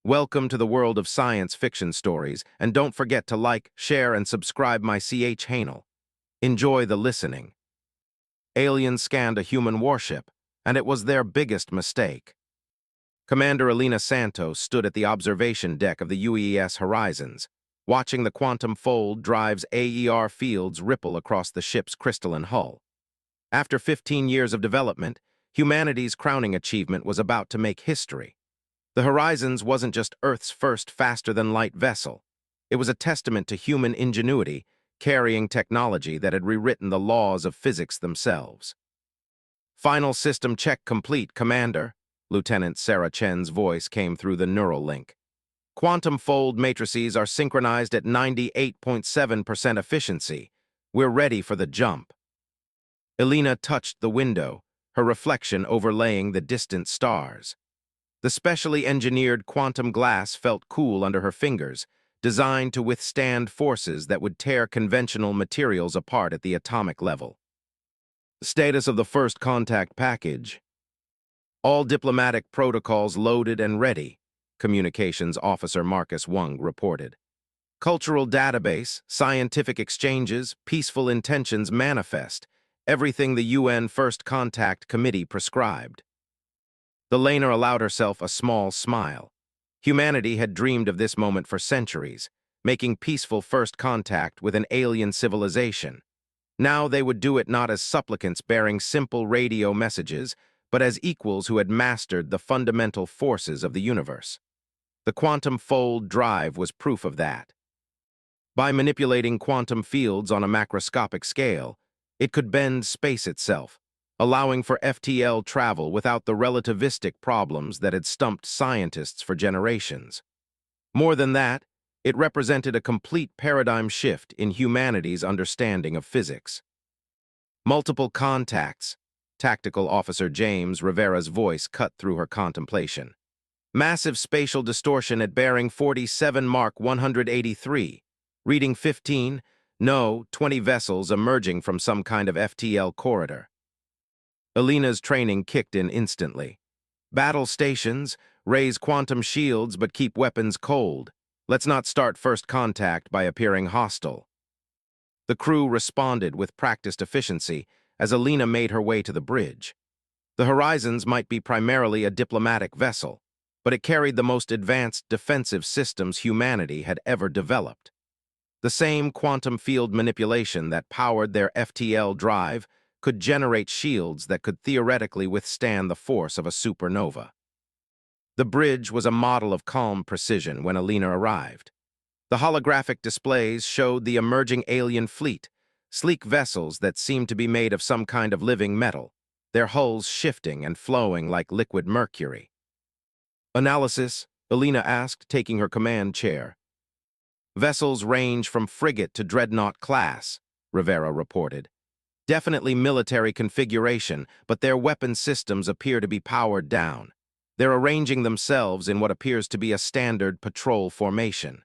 Welcome to the world of science fiction stories, and don't forget to like, share, and subscribe my CH Hanel. Enjoy the listening. Aliens scanned a human warship, and it was their biggest mistake. Commander Elena Santos stood at the observation deck of the UES Horizons, watching the quantum fold drive's AER fields ripple across the ship's crystalline hull. After 15 years of development, humanity's crowning achievement was about to make history. The Horizons wasn't just Earth's first faster-than-light vessel. It was a testament to human ingenuity, carrying technology that had rewritten the laws of physics themselves. "Final system check complete, Commander," Lieutenant Sarah Chen's voice came through the neural link. "Quantum fold matrices are synchronized at 98.7% efficiency. We're ready for the jump." Elena touched the window, her reflection overlaying the distant stars. The specially engineered quantum glass felt cool under her fingers, designed to withstand forces that would tear conventional materials apart at the atomic level. Status of the first contact package. "All diplomatic protocols loaded and ready," Communications Officer Marcus Wung reported. "Cultural database, scientific exchanges, peaceful intentions manifest, everything the UN First Contact Committee prescribed." The laner allowed herself a small smile. Humanity had dreamed of this moment for centuries, making peaceful first contact with an alien civilization. Now they would do it not as supplicants bearing simple radio messages, but as equals who had mastered the fundamental forces of the universe. The quantum fold drive was proof of that. By manipulating quantum fields on a macroscopic scale, it could bend space itself, allowing for FTL travel without the relativistic problems that had stumped scientists for generations. More than that, it represented a complete paradigm shift in humanity's understanding of physics. "Multiple contacts," Tactical Officer James Rivera's voice cut through her contemplation. "Massive spatial distortion at bearing 47 Mark 183. Reading 15, no, 20 vessels emerging from some kind of FTL corridor." Elena's training kicked in instantly. "Battle stations, raise quantum shields but keep weapons cold. Let's not start first contact by appearing hostile." The crew responded with practiced efficiency as Elena made her way to the bridge. The Horizons might be primarily a diplomatic vessel, but it carried the most advanced defensive systems humanity had ever developed. The same quantum field manipulation that powered their FTL drive could generate shields that could theoretically withstand the force of a supernova. The bridge was a model of calm precision when Elena arrived. The holographic displays showed the emerging alien fleet, sleek vessels that seemed to be made of some kind of living metal, their hulls shifting and flowing like liquid mercury. "Analysis?" Elena asked, taking her command chair. "Vessels range from frigate to dreadnought class," Rivera reported. "Definitely military configuration, but their weapon systems appear to be powered down. They're arranging themselves in what appears to be a standard patrol formation."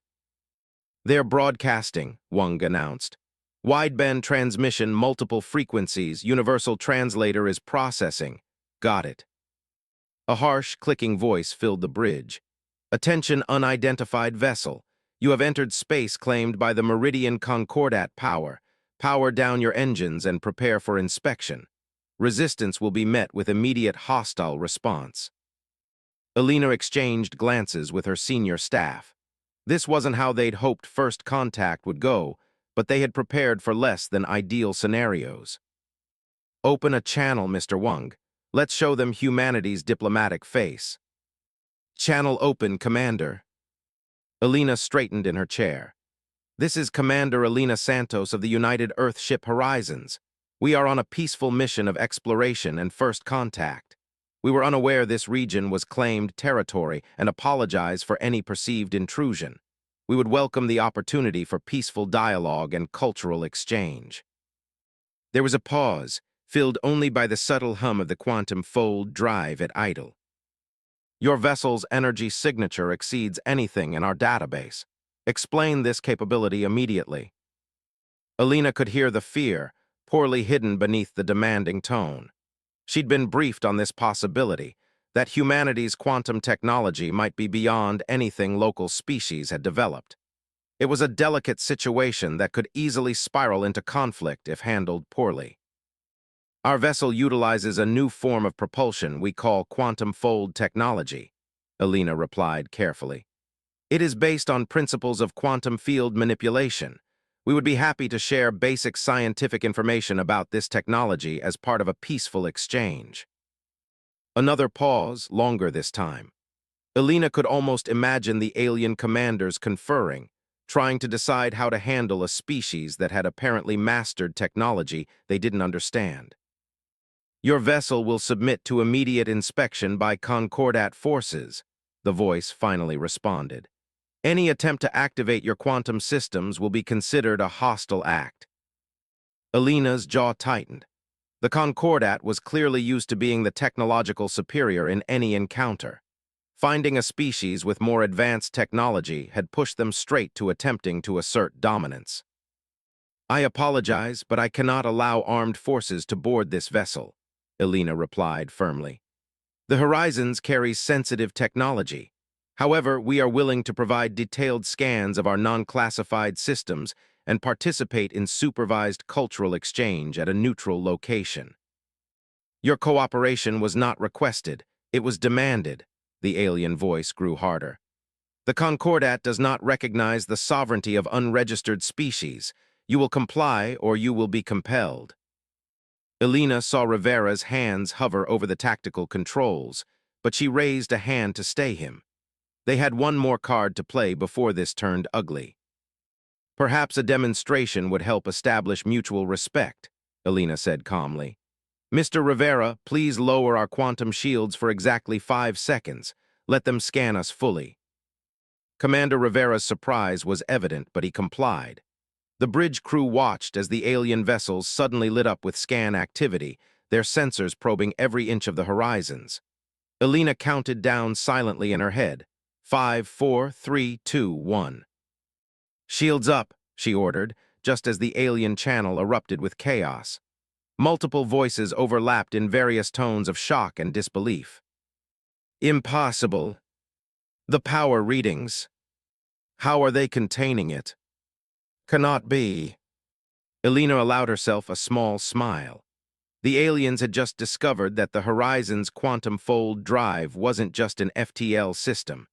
"They're broadcasting," Wung announced. "Wideband transmission, multiple frequencies, universal translator is processing." "Got it." A harsh, clicking voice filled the bridge. "Attention, unidentified vessel. You have entered space claimed by the Meridian Concordat power. Power down your engines and prepare for inspection. Resistance will be met with immediate hostile response." Elena exchanged glances with her senior staff. This wasn't how they'd hoped first contact would go, but they had prepared for less than ideal scenarios. "Open a channel, Mr. Wung. Let's show them humanity's diplomatic face." "Channel open, Commander." Elena straightened in her chair. "This is Commander Elena Santos of the United Earthship Horizons. We are on a peaceful mission of exploration and first contact. We were unaware this region was claimed territory and apologize for any perceived intrusion. We would welcome the opportunity for peaceful dialogue and cultural exchange." There was a pause, filled only by the subtle hum of the quantum fold drive at idle. "Your vessel's energy signature exceeds anything in our database. Explain this capability immediately." Elena could hear the fear, poorly hidden beneath the demanding tone. She'd been briefed on this possibility, that humanity's quantum technology might be beyond anything local species had developed. It was a delicate situation that could easily spiral into conflict if handled poorly. Our vessel utilizes a new form of propulsion we call quantum fold technology, Elena replied carefully. It is based on principles of quantum field manipulation. We would be happy to share basic scientific information about this technology as part of a peaceful exchange. Another pause, longer this time. Elena could almost imagine the alien commanders conferring, trying to decide how to handle a species that had apparently mastered technology they didn't understand. Your vessel will submit to immediate inspection by Concordat forces, the voice finally responded. Any attempt to activate your quantum systems will be considered a hostile act. Elena's jaw tightened. The Concordat was clearly used to being the technological superior in any encounter. Finding a species with more advanced technology had pushed them straight to attempting to assert dominance. I apologize, but I cannot allow armed forces to board this vessel, Elena replied firmly. The Horizons carries sensitive technology. However, we are willing to provide detailed scans of our non-classified systems and participate in supervised cultural exchange at a neutral location. Your cooperation was not requested, it was demanded. The alien voice grew harder. The Concordat does not recognize the sovereignty of unregistered species. You will comply or you will be compelled. Elena saw Rivera's hands hover over the tactical controls, but she raised a hand to stay him. They had one more card to play before this turned ugly. Perhaps a demonstration would help establish mutual respect, Elena said calmly. Mr. Rivera, please lower our quantum shields for exactly 5 seconds. Let them scan us fully. Commander Rivera's surprise was evident, but he complied. The bridge crew watched as the alien vessels suddenly lit up with scan activity, their sensors probing every inch of the horizons. Elena counted down silently in her head. 5, 4, 3, 2, 1. Shields up, she ordered, just as the alien channel erupted with chaos. Multiple voices overlapped in various tones of shock and disbelief. Impossible. The power readings. How are they containing it? Cannot be. Elena allowed herself a small smile. The aliens had just discovered that the Horizon's quantum fold drive wasn't just an FTL system.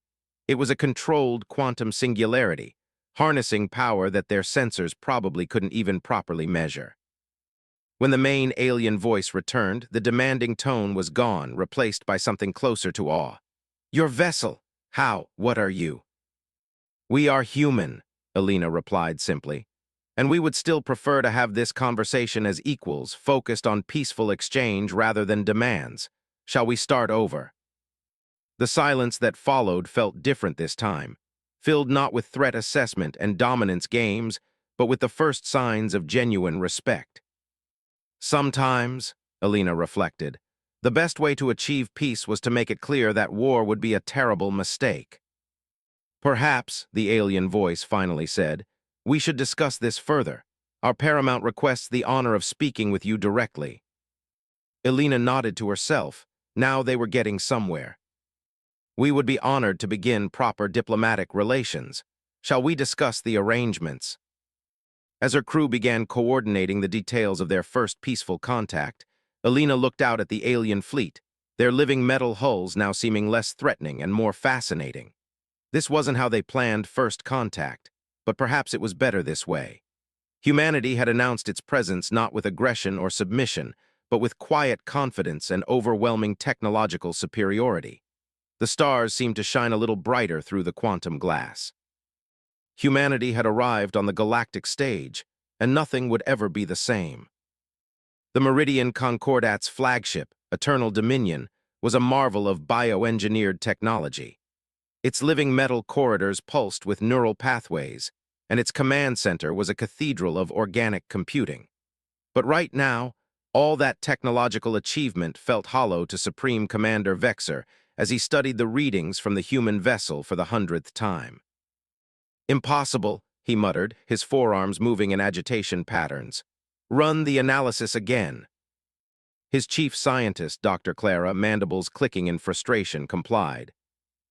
It was a controlled quantum singularity, harnessing power that their sensors probably couldn't even properly measure. When the main alien voice returned, the demanding tone was gone, replaced by something closer to awe. Your vessel. How? What are you? We are human, Elena replied simply. And we would still prefer to have this conversation as equals, focused on peaceful exchange rather than demands. Shall we start over? The silence that followed felt different this time, filled not with threat assessment and dominance games, but with the first signs of genuine respect. Sometimes, Elena reflected, the best way to achieve peace was to make it clear that war would be a terrible mistake. Perhaps, the alien voice finally said, we should discuss this further. Our paramount requests the honor of speaking with you directly. Elena nodded to herself. Now they were getting somewhere. We would be honored to begin proper diplomatic relations. Shall we discuss the arrangements? As her crew began coordinating the details of their first peaceful contact, Elena looked out at the alien fleet, their living metal hulls now seeming less threatening and more fascinating. This wasn't how they planned first contact, but perhaps it was better this way. Humanity had announced its presence not with aggression or submission, but with quiet confidence and overwhelming technological superiority. The stars seemed to shine a little brighter through the quantum glass. Humanity had arrived on the galactic stage, and nothing would ever be the same. The Meridian Concordat's flagship, Eternal Dominion, was a marvel of bioengineered technology. Its living metal corridors pulsed with neural pathways, and its command center was a cathedral of organic computing. But right now, all that technological achievement felt hollow to Supreme Commander Vexer as he studied the readings from the human vessel for the 100th time. Impossible, he muttered, his forearms moving in agitation patterns. Run the analysis again. His chief scientist, Dr. Clara, mandibles clicking in frustration, complied.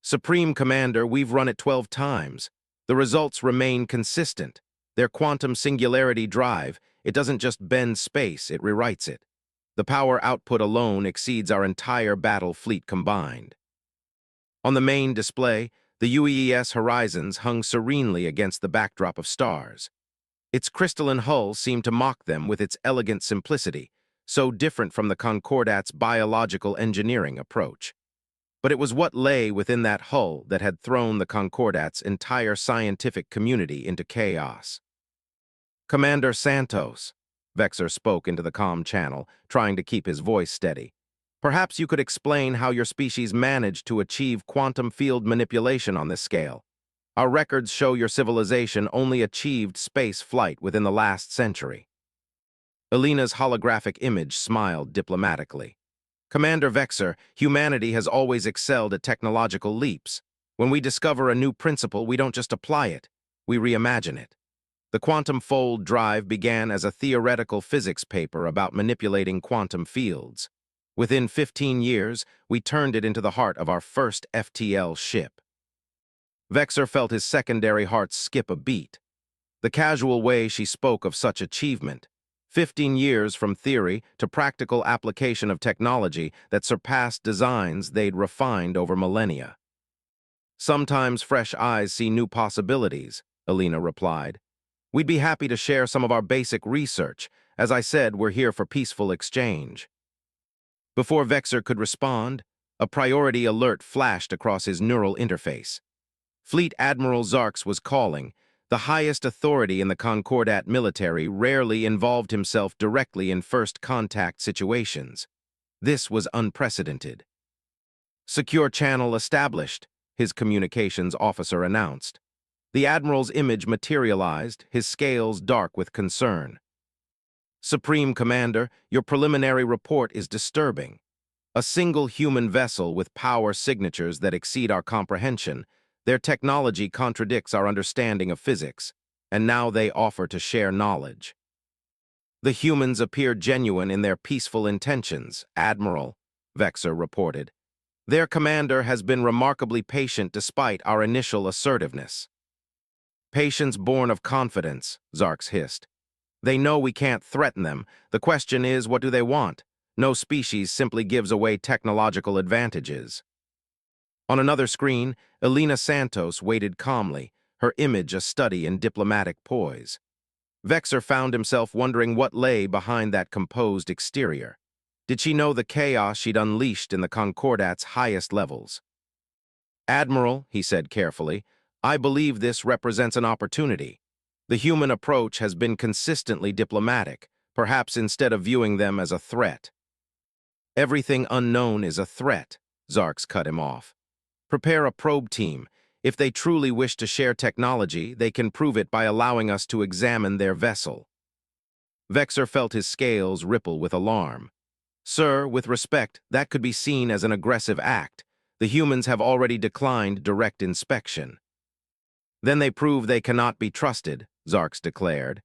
Supreme Commander, we've run it 12 times. The results remain consistent. Their quantum singularity drive, it doesn't just bend space, it rewrites it. The power output alone exceeds our entire battle fleet combined. On the main display, the UEES Horizons hung serenely against the backdrop of stars. Its crystalline hull seemed to mock them with its elegant simplicity, so different from the Concordat's biological engineering approach. But it was what lay within that hull that had thrown the Concordat's entire scientific community into chaos. Commander Santos, Vexer spoke into the comm channel, trying to keep his voice steady. Perhaps you could explain how your species managed to achieve quantum field manipulation on this scale. Our records show your civilization only achieved space flight within the last century. Elena's holographic image smiled diplomatically. Commander Vexer, humanity has always excelled at technological leaps. When we discover a new principle, we don't just apply it, we reimagine it. The quantum fold drive began as a theoretical physics paper about manipulating quantum fields. Within 15 years, we turned it into the heart of our first FTL ship. Vexer felt his secondary heart skip a beat. The casual way she spoke of such achievement, 15 years from theory to practical application of technology that surpassed designs they'd refined over millennia. Sometimes fresh eyes see new possibilities, Elena replied. We'd be happy to share some of our basic research. As I said, we're here for peaceful exchange. Before Vexer could respond, a priority alert flashed across his neural interface. Fleet Admiral Zarks was calling. The highest authority in the Concordat military rarely involved himself directly in first contact situations. This was unprecedented. Secure channel established, his communications officer announced. The Admiral's image materialized, his scales dark with concern. Supreme Commander, your preliminary report is disturbing. A single human vessel with power signatures that exceed our comprehension. Their technology contradicts our understanding of physics, and now they offer to share knowledge. The humans appear genuine in their peaceful intentions, Admiral, Vexer reported. Their commander has been remarkably patient despite our initial assertiveness. Patience born of confidence, Zarks hissed. They know we can't threaten them. The question is, what do they want? No species simply gives away technological advantages. On another screen, Elena Santos waited calmly, her image a study in diplomatic poise. Vexer found himself wondering what lay behind that composed exterior. Did she know the chaos she'd unleashed in the Concordat's highest levels? Admiral, he said carefully, I believe this represents an opportunity. The human approach has been consistently diplomatic, perhaps instead of viewing them as a threat. Everything unknown is a threat, Zarks cut him off. Prepare a probe team. If they truly wish to share technology, they can prove it by allowing us to examine their vessel. Vexer felt his scales ripple with alarm. Sir, with respect, that could be seen as an aggressive act. The humans have already declined direct inspection. Then they prove they cannot be trusted, Zarks declared.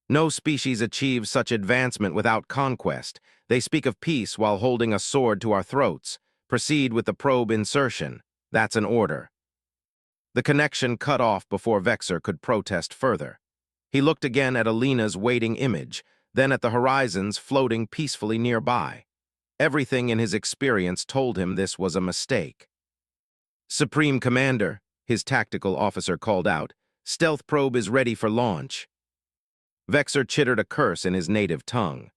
No species achieves such advancement without conquest. They speak of peace while holding a sword to our throats. Proceed with the probe insertion. That's an order. The connection cut off before Vexer could protest further. He looked again at Elena's waiting image, then at the horizons floating peacefully nearby. Everything in his experience told him this was a mistake. Supreme Commander, his tactical officer called out, stealth probe is ready for launch. Vexer chittered a curse in his native tongue.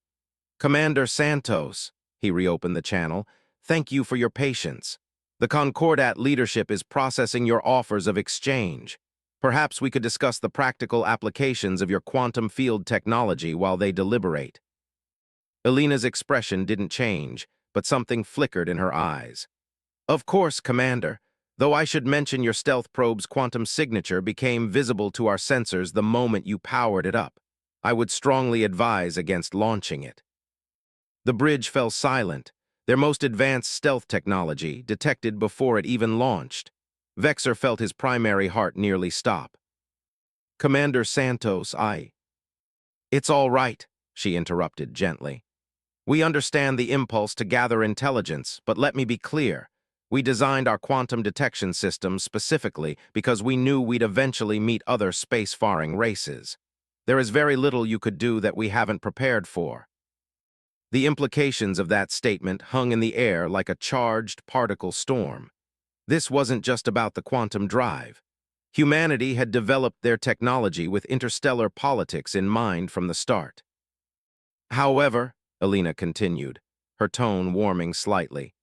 Commander Santos, he reopened the channel, thank you for your patience. The Concordat leadership is processing your offers of exchange. Perhaps we could discuss the practical applications of your quantum field technology while they deliberate. Elena's expression didn't change, but something flickered in her eyes. Of course, Commander. Though I should mention your stealth probe's quantum signature became visible to our sensors the moment you powered it up. I would strongly advise against launching it. The bridge fell silent, their most advanced stealth technology detected before it even launched. Vexer felt his primary heart nearly stop. Commander Santos, It's all right, she interrupted gently. We understand the impulse to gather intelligence, but let me be clear. We designed our quantum detection system specifically because we knew we'd eventually meet other spacefaring races. There is very little you could do that we haven't prepared for. The implications of that statement hung in the air like a charged particle storm. This wasn't just about the quantum drive. Humanity had developed their technology with interstellar politics in mind from the start. However, Alina continued, her tone warming slightly,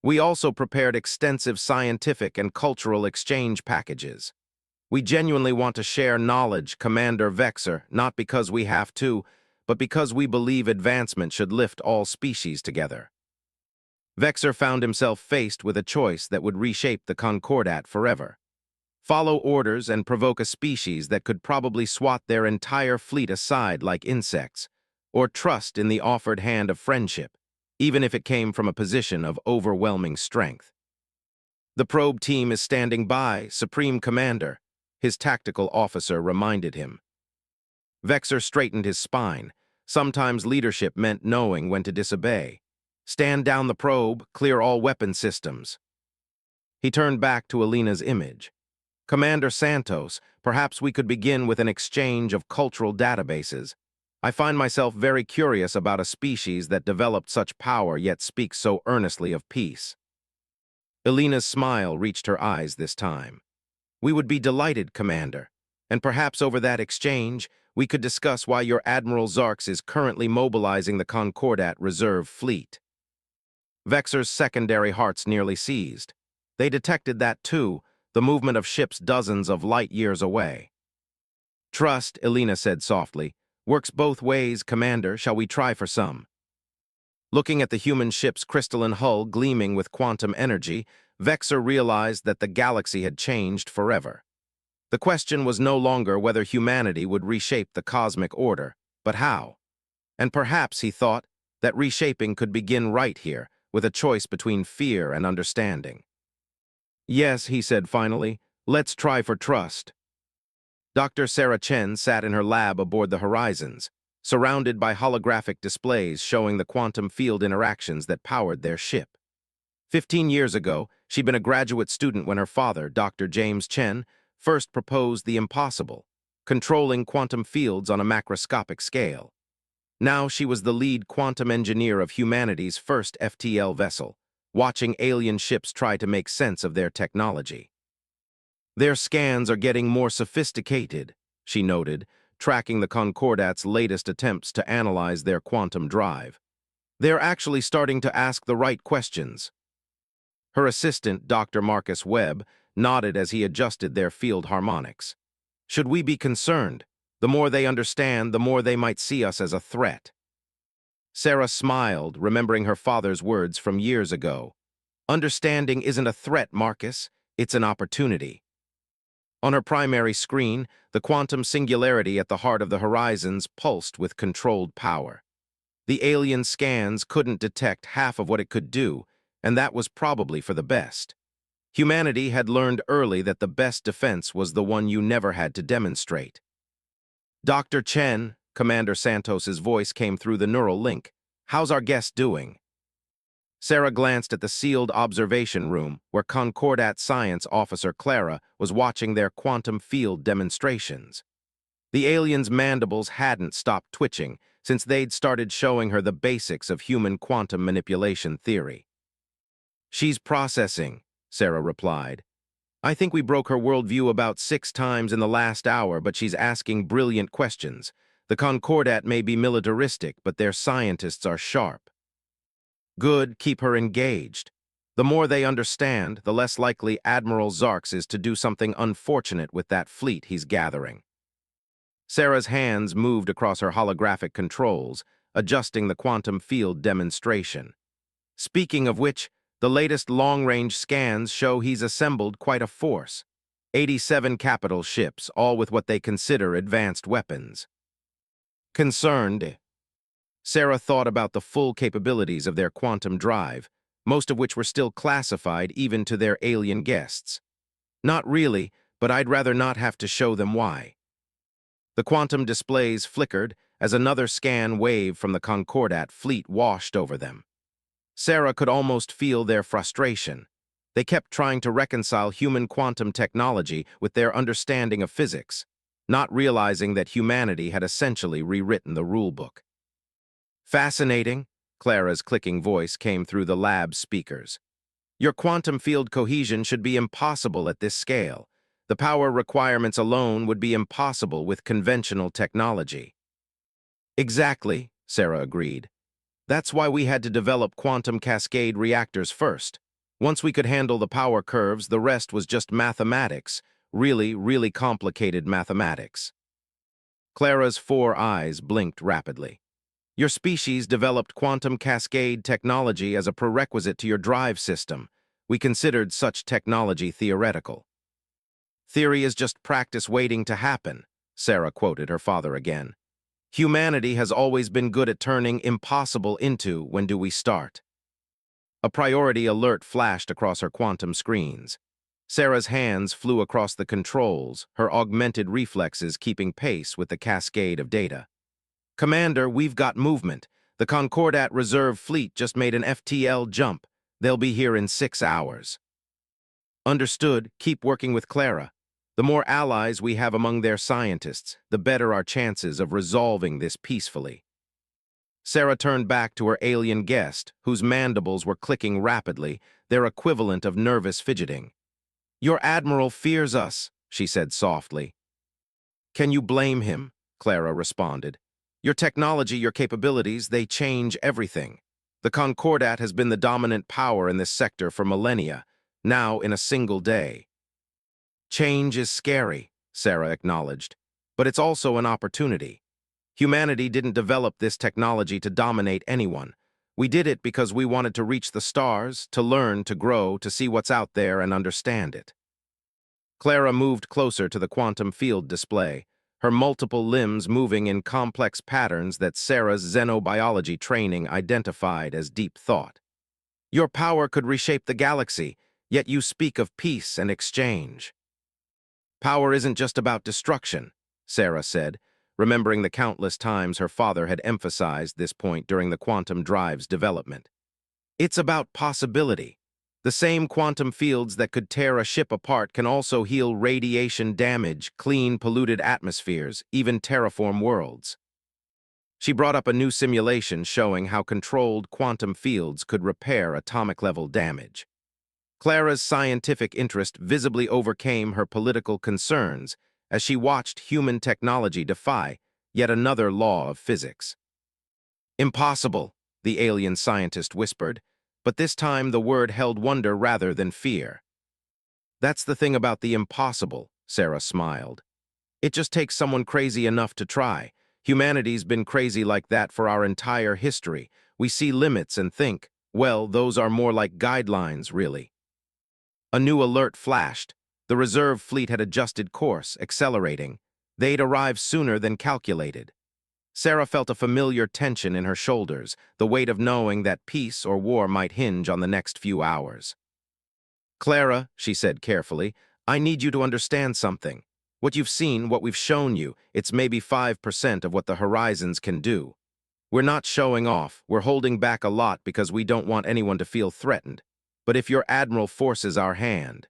we also prepared extensive scientific and cultural exchange packages. We genuinely want to share knowledge, Commander Vexer, not because we have to, but because we believe advancement should lift all species together. Vexer found himself faced with a choice that would reshape the Concordat forever. Follow orders and provoke a species that could probably swat their entire fleet aside like insects, or trust in the offered hand of friendship, even if it came from a position of overwhelming strength. The probe team is standing by, Supreme Commander, his tactical officer reminded him. Vexer straightened his spine. Sometimes leadership meant knowing when to disobey. Stand down the probe, clear all weapon systems. He turned back to Alina's image. Commander Santos, perhaps we could begin with an exchange of cultural databases. I find myself very curious about a species that developed such power yet speaks so earnestly of peace. Alina's smile reached her eyes this time. We would be delighted, Commander, and perhaps over that exchange, we could discuss why your Admiral Zarks is currently mobilizing the Concordat Reserve Fleet. Vexer's secondary hearts nearly seized. They detected that too, the movement of ships dozens of light years away. Trust, Alina said softly, works both ways, Commander. Shall we try for some? Looking at the human ship's crystalline hull gleaming with quantum energy, Vexer realized that the galaxy had changed forever. The question was no longer whether humanity would reshape the cosmic order, but how. And perhaps, he thought, that reshaping could begin right here, with a choice between fear and understanding. Yes, he said finally, let's try for trust. Dr. Sarah Chen sat in her lab aboard the Horizons, surrounded by holographic displays showing the quantum field interactions that powered their ship. 15 years ago, she'd been a graduate student when her father, Dr. James Chen, first proposed the impossible, controlling quantum fields on a macroscopic scale. Now she was the lead quantum engineer of humanity's first FTL vessel, watching alien ships try to make sense of their technology. Their scans are getting more sophisticated, she noted, tracking the Concordat's latest attempts to analyze their quantum drive. They're actually starting to ask the right questions. Her assistant, Dr. Marcus Webb, nodded as he adjusted their field harmonics. Should we be concerned? The more they understand, the more they might see us as a threat. Sarah smiled, remembering her father's words from years ago. Understanding isn't a threat, Marcus. It's an opportunity. On her primary screen, the quantum singularity at the heart of the Horizons pulsed with controlled power. The alien scans couldn't detect half of what it could do, and that was probably for the best. Humanity had learned early that the best defense was the one you never had to demonstrate. Dr. Chen, Commander Santos's voice came through the neural link. How's our guest doing? Sarah glanced at the sealed observation room where Concordat Science Officer Clara was watching their quantum field demonstrations. The alien's mandibles hadn't stopped twitching since they'd started showing her the basics of human quantum manipulation theory. She's processing, Sarah replied. I think we broke her worldview about 6 times in the last hour, but she's asking brilliant questions. The Concordat may be militaristic, but their scientists are sharp. Good, keep her engaged. The more they understand, the less likely Admiral Zarks is to do something unfortunate with that fleet he's gathering. Sarah's hands moved across her holographic controls, adjusting the quantum field demonstration. Speaking of which, the latest long-range scans show he's assembled quite a force. 87 capital ships, all with what they consider advanced weapons. Concerned, Sarah thought about the full capabilities of their quantum drive, most of which were still classified even to their alien guests. Not really, but I'd rather not have to show them why. The quantum displays flickered, as another scan wave from the Concordat fleet washed over them. Sarah could almost feel their frustration. They kept trying to reconcile human quantum technology with their understanding of physics, not realizing that humanity had essentially rewritten the rulebook. Fascinating, Clara's clicking voice came through the lab speakers. Your quantum field cohesion should be impossible at this scale. The power requirements alone would be impossible with conventional technology. Exactly, Sarah agreed. That's why we had to develop quantum cascade reactors first. Once we could handle the power curves, the rest was just mathematics, really, really complicated mathematics. Clara's 4 eyes blinked rapidly. Your species developed quantum cascade technology as a prerequisite to your drive system. We considered such technology theoretical. Theory is just practice waiting to happen, Sarah quoted her father again. Humanity has always been good at turning impossible into when do we start. A priority alert flashed across her quantum screens. Sarah's hands flew across the controls, her augmented reflexes keeping pace with the cascade of data. Commander, we've got movement. The Concordat Reserve Fleet just made an FTL jump. They'll be here in 6 hours. Understood. Keep working with Clara. The more allies we have among their scientists, the better our chances of resolving this peacefully. Sarah turned back to her alien guest, whose mandibles were clicking rapidly, their equivalent of nervous fidgeting. Your admiral fears us, she said softly. Can you blame him? Clara responded. Your technology, your capabilities, they change everything. The Concordat has been the dominant power in this sector for millennia, now in a single day. Change is scary, Sarah acknowledged, but it's also an opportunity. Humanity didn't develop this technology to dominate anyone. We did it because we wanted to reach the stars, to learn, to grow, to see what's out there and understand it. Clara moved closer to the quantum field display, her multiple limbs moving in complex patterns that Sarah's xenobiology training identified as deep thought. Your power could reshape the galaxy, yet you speak of peace and exchange. Power isn't just about destruction, Sarah said, remembering the countless times her father had emphasized this point during the quantum drive's development. It's about possibility. The same quantum fields that could tear a ship apart can also heal radiation damage, clean polluted atmospheres, even terraform worlds. She brought up a new simulation showing how controlled quantum fields could repair atomic-level damage. Clara's scientific interest visibly overcame her political concerns as she watched human technology defy yet another law of physics. Impossible, the alien scientist whispered, but this time the word held wonder rather than fear. That's the thing about the impossible, Sarah smiled. It just takes someone crazy enough to try. Humanity's been crazy like that for our entire history. We see limits and think, well, those are more like guidelines, really. A new alert flashed. The reserve fleet had adjusted course, accelerating. They'd arrived sooner than calculated. Sarah felt a familiar tension in her shoulders, the weight of knowing that peace or war might hinge on the next few hours. Clara, she said carefully, I need you to understand something. What you've seen, what we've shown you, it's maybe 5% of what the horizons can do. We're not showing off, we're holding back a lot because we don't want anyone to feel threatened. But if your admiral forces our hand...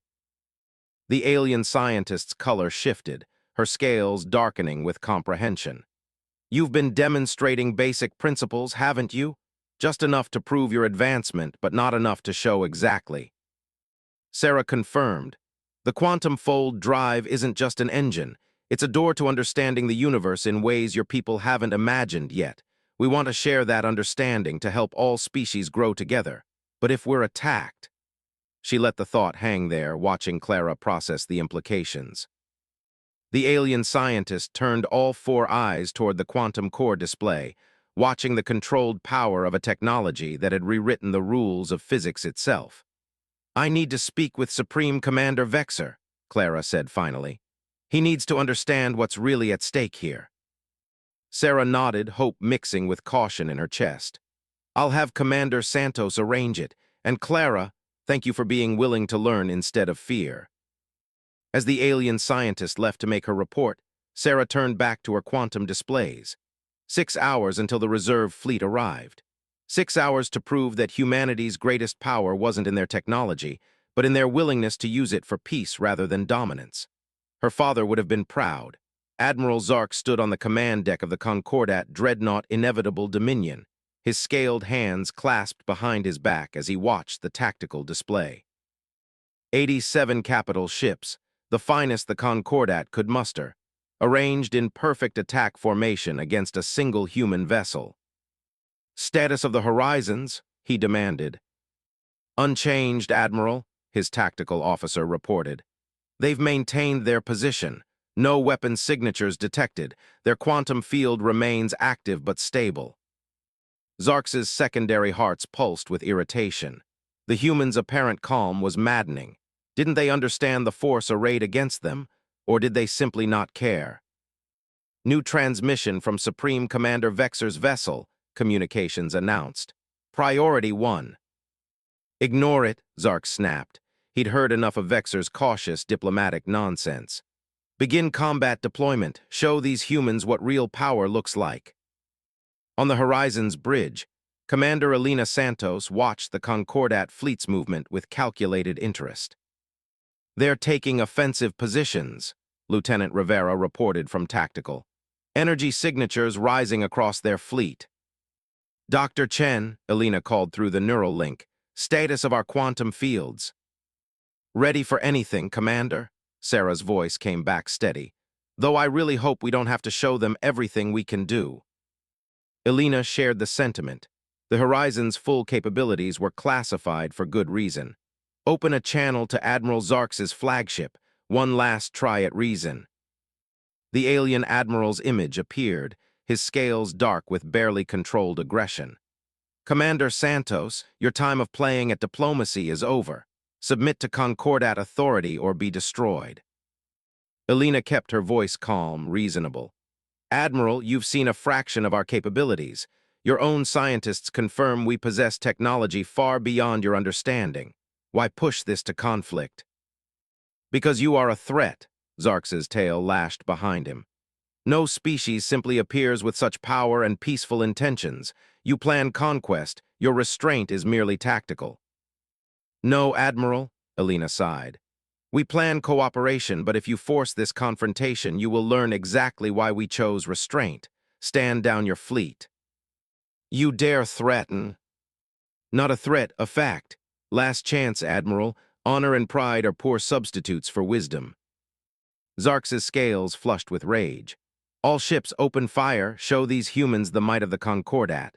The alien scientist's color shifted, her scales darkening with comprehension. You've been demonstrating basic principles, haven't you? Just enough to prove your advancement, but not enough to show exactly. Sarah confirmed. The quantum fold drive isn't just an engine. It's a door to understanding the universe in ways your people haven't imagined yet. We want to share that understanding to help all species grow together. But if we're attacked... She let the thought hang there, watching Clara process the implications. The alien scientist turned all 4 eyes toward the quantum core display, watching the controlled power of a technology that had rewritten the rules of physics itself. I need to speak with Supreme Commander Vexer, Clara said finally. He needs to understand what's really at stake here. Sarah nodded, hope mixing with caution in her chest. I'll have Commander Santos arrange it, and Clara, thank you for being willing to learn instead of fear. As the alien scientist left to make her report, Sarah turned back to her quantum displays. 6 hours until the reserve fleet arrived. 6 hours to prove that humanity's greatest power wasn't in their technology, but in their willingness to use it for peace rather than dominance. Her father would have been proud. Admiral Zark stood on the command deck of the Concordat dreadnought Inevitable Dominion, his scaled hands clasped behind his back as he watched the tactical display. 87 capital ships, the finest the Concordat could muster, arranged in perfect attack formation against a single human vessel. "Status of the horizons?" he demanded. "Unchanged, Admiral," his tactical officer reported. "They've maintained their position. No weapon signatures detected. Their quantum field remains active but stable." Zarx's secondary hearts pulsed with irritation. The humans' apparent calm was maddening. Didn't they understand the force arrayed against them, or did they simply not care? "New transmission from Supreme Commander Vexer's vessel," communications announced. "Priority 1. "Ignore it," Zark snapped. He'd heard enough of Vexer's cautious, diplomatic nonsense. "Begin combat deployment. Show these humans what real power looks like." On the Horizon's bridge, Commander Elena Santos watched the Concordat fleet's movement with calculated interest. "They're taking offensive positions," Lieutenant Rivera reported from Tactical. "Energy signatures rising across their fleet." "Dr. Chen," Elena called through the neural link, "status of our quantum fields." "Ready for anything, Commander," Sarah's voice came back steady. "Though I really hope we don't have to show them everything we can do." Elena shared the sentiment. The Horizon's full capabilities were classified for good reason. Open a channel to Admiral Zarx's flagship. One last try at reason. The alien admiral's image appeared, his scales dark with barely controlled aggression. "Commander Santos, your time of playing at diplomacy is over. Submit to Concordat authority or be destroyed." Elena kept her voice calm, reasonable. "Admiral, you've seen a fraction of our capabilities. Your own scientists confirm we possess technology far beyond your understanding. Why push this to conflict?" "Because you are a threat," Zarx's tail lashed behind him. "No species simply appears with such power and peaceful intentions. You plan conquest, your restraint is merely tactical." "No, Admiral," Elena sighed. "We plan cooperation, but if you force this confrontation, you will learn exactly why we chose restraint. Stand down your fleet." "You dare threaten?" "Not a threat, a fact. Last chance, Admiral. Honor and pride are poor substitutes for wisdom." Zarx's scales flushed with rage. "All ships open fire, show these humans the might of the Concordat."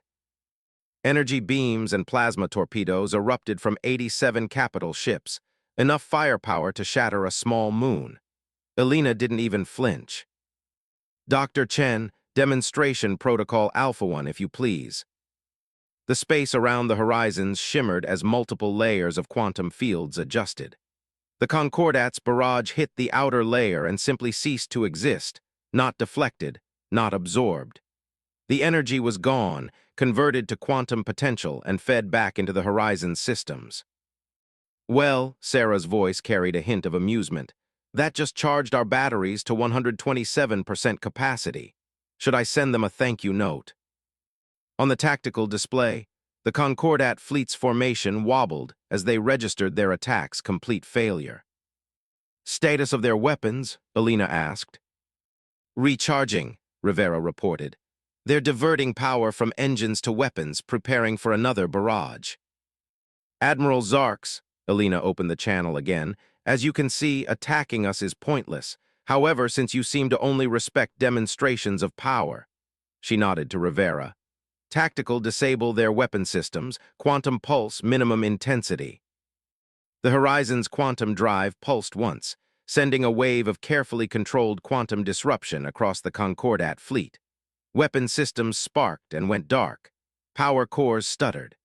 Energy beams and plasma torpedoes erupted from 87 capital ships, enough firepower to shatter a small moon. Elena didn't even flinch. "Dr. Chen, demonstration protocol Alpha 1, if you please." The space around the horizons shimmered as multiple layers of quantum fields adjusted. The Concordat's barrage hit the outer layer and simply ceased to exist, not deflected, not absorbed. The energy was gone, converted to quantum potential, and fed back into the horizon's systems. "Well," Sarah's voice carried a hint of amusement, "that just charged our batteries to 127% capacity. Should I send them a thank you note?" On the tactical display, the Concordat fleet's formation wobbled as they registered their attack's complete failure. "Status of their weapons?" Elena asked. "Recharging," Rivera reported. "They're diverting power from engines to weapons, preparing for another barrage." "Admiral Zarx," Elena opened the channel again, "as you can see, attacking us is pointless. However, since you seem to only respect demonstrations of power." She nodded to Rivera. "Tactical disable their weapon systems, quantum pulse, minimum intensity." The Horizon's quantum drive pulsed once, sending a wave of carefully controlled quantum disruption across the Concordat fleet. Weapon systems sparked and went dark. Power cores stuttered.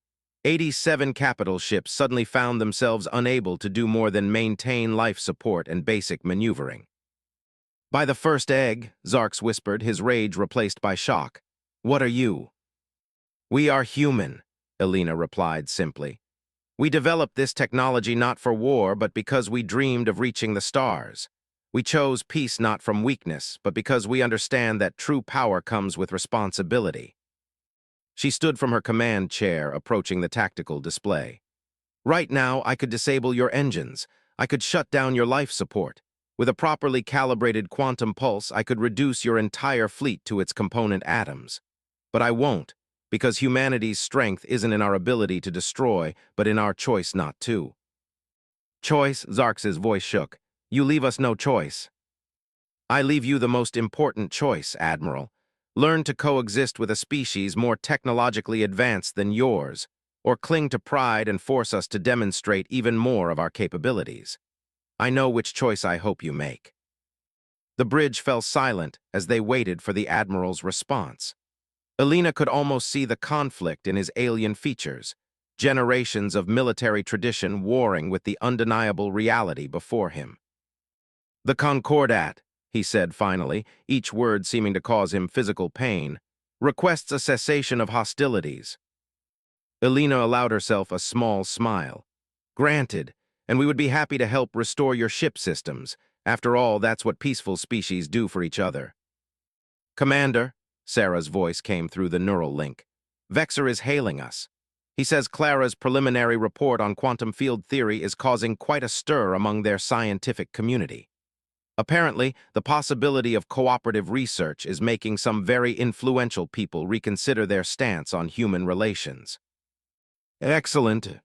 87 capital ships suddenly found themselves unable to do more than maintain life support and basic maneuvering. "By the first egg," Zarx whispered, his rage replaced by shock. "What are you?" "We are human," Elena replied simply. "We developed this technology not for war, but because we dreamed of reaching the stars. We chose peace not from weakness, but because we understand that true power comes with responsibility. She stood from her command chair, approaching the tactical display. Right now, I could disable your engines. I could shut down your life support. With a properly calibrated quantum pulse, I could reduce your entire fleet to its component atoms. But I won't, because humanity's strength isn't in our ability to destroy, but in our choice not to. Choice, Zarx's voice shook. You leave us no choice. I leave you the most important choice, Admiral. Learn to coexist with a species more technologically advanced than yours, or cling to pride and force us to demonstrate even more of our capabilities. I know which choice I hope you make. The bridge fell silent as they waited for the Admiral's response. Elena could almost see the conflict in his alien features, generations of military tradition warring with the undeniable reality before him. The Concordat, he said finally, each word seeming to cause him physical pain, requests a cessation of hostilities. Elena allowed herself a small smile. Granted, and we would be happy to help restore your ship systems. After all, that's what peaceful species do for each other. Commander, Sarah's voice came through the neural link. Vexer is hailing us. He says Clara's preliminary report on quantum field theory is causing quite a stir among their scientific community. Apparently, the possibility of cooperative research is making some very influential people reconsider their stance on human relations. Excellent,